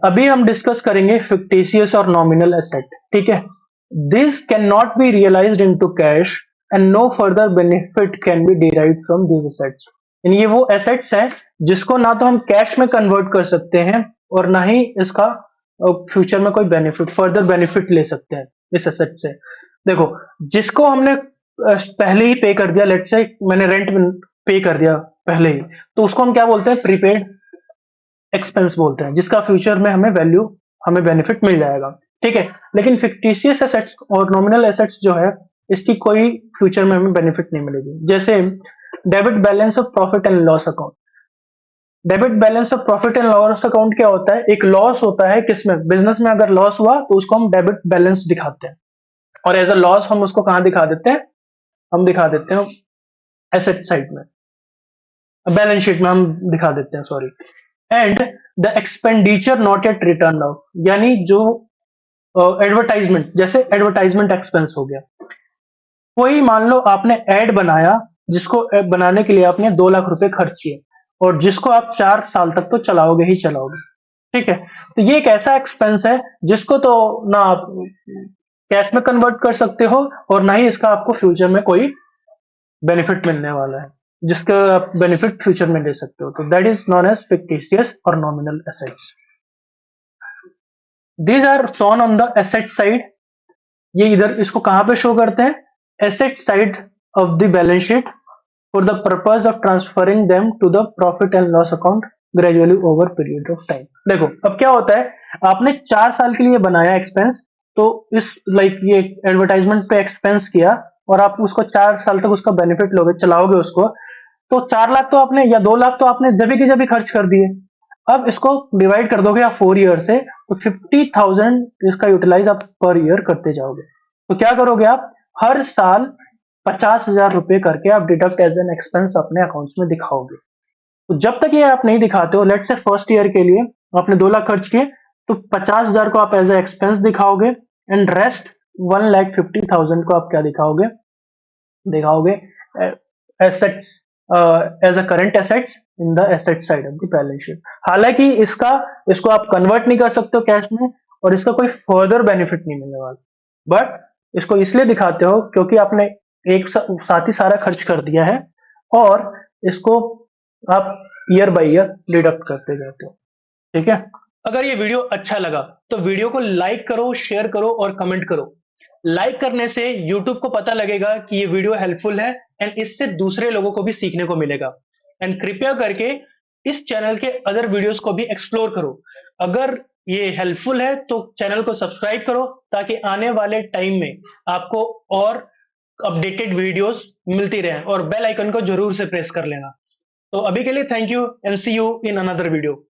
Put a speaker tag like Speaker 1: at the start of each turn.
Speaker 1: अभी हम डिस्कस करेंगे फिक्टिशियस और नॉमिनल एसेट। ठीक है, this can not be realized into cash and no further benefit can be derived from these assets. यानी ये वो एसेट्स हैं जिसको ना तो हम कैश में कन्वर्ट कर सकते हैं और ना ही इसका फ्यूचर में कोई बेनिफिट, फर्दर बेनिफिट ले सकते हैं इस एसेट से। देखो, जिसको हमने पहले ही पे कर दिया, लेट्स से मैंने रेंट पे कर दिया पहले ही, तो उसको हम क्या बोलते हैं? प्रीपेड एक्सपेंस बोलते हैं, जिसका फ्यूचर में हमें वैल्यू, हमें बेनिफिट मिल जाएगा। ठीक है, लेकिन फिक्टिशियस एसेट्स और नॉमिनल एसेट्स जो है, इसकी कोई फ्यूचर में हमें बेनिफिट नहीं मिलेगी। जैसे debit balance of profit and loss account. Debit balance of profit and loss account क्या होता है? एक लॉस होता है किसमें? बिजनेस में अगर लॉस हुआ तो उसको हम डेबिट बैलेंस दिखाते हैं, और एज अ लॉस हम उसको कहां दिखा देते हैं? हम दिखा देते हैं एसेट साइड में, बैलेंस शीट में हम दिखा देते हैं, sorry. And the expenditure not at return out, यानी जो एडवर्टाइजमेंट, जैसे एडवर्टाइजमेंट एक्सपेंस हो गया। कोई मान लो आपने एड बनाया, जिसको बनाने के लिए आपने 2 लाख रुपए खर्च किए, और जिसको आप 4 साल तक तो चलाओगे ही चलाओगे। ठीक है, तो ये एक ऐसा एक्सपेंस है जिसको तो ना आप कैश में कन्वर्ट कर सकते हो और ना ही इसका आपको फ्यूचर में कोई बेनिफिट मिलने वाला है, जिसका आप बेनिफिट फ्यूचर में ले सकते हो। तो that is known as fictitious और nominal assets. These are shown on the asset side. ये इधर इसको कहां पे शो करते हैं? Asset side of the balance sheet for the purpose of transferring them to the profit and loss account gradually over period of time. देखो, अब क्या होता है, आपने 4 साल के लिए बनाया एक्सपेंस, तो इस लाइक ये एडवर्टाइजमेंट पे एक्सपेंस किया, और आप उसको 4 साल तक उसका बेनिफिट लोगे, चलाओगे उसको, तो 4 लाख तो आपने, या 2 लाख तो आपने जब की जब खर्च कर दिए। अब इसको डिवाइड कर दोगे आप 4 ईयर से, तो 50,000 इसका यूटिलाइज आप पर ईयर करते जाओगे। तो क्या करोगे आप? हर साल 50,000 रुपए करके आप डिडक्ट एज एन एक्सपेंस अपने अकाउंट्स में दिखाओगे। तो जब तक ये आप नहीं दिखाते हो, लेट से फर्स्ट ईयर के लिए आपने 2 लाख खर्च किए, तो 50,000 को आप एज ए एक्सपेंस दिखाओगे, एंड रेस्ट 1,50,000 को आप क्या दिखाओगे? दिखाओगे assets, as a current assets in the asset side of the balance sheet. हालांकि इसको आप कन्वर्ट नहीं कर सकते हो कैश में, और इसका कोई फर्दर बेनिफिट नहीं मिलने वाला, बट इसको इसलिए दिखाते हो क्योंकि आपने एक साथ ही सारा खर्च कर दिया है, और इसको आप ईयर बाय ईयर डिडक्ट करते जाते हो। ठीक है, अगर ये वीडियो अच्छा लगा तो वीडियो को लाइक करो, शेयर करो और कमेंट करो। लाइक करने से YouTube को पता लगेगा कि ये वीडियो हेल्पफुल है, एंड इससे दूसरे लोगों को भी सीखने को मिलेगा। एंड कृपया करके इस चैनल के अदर वीडियोस को भी एक्सप्लोर करो। अगर ये हेल्पफुल है तो चैनल को सब्सक्राइब करो, ताकि आने वाले टाइम में आपको और अपडेटेड वीडियोस मिलती रहे, और बेल आइकन को जरूर से प्रेस कर लेना। तो अभी के लिए thank you, and see you in another video.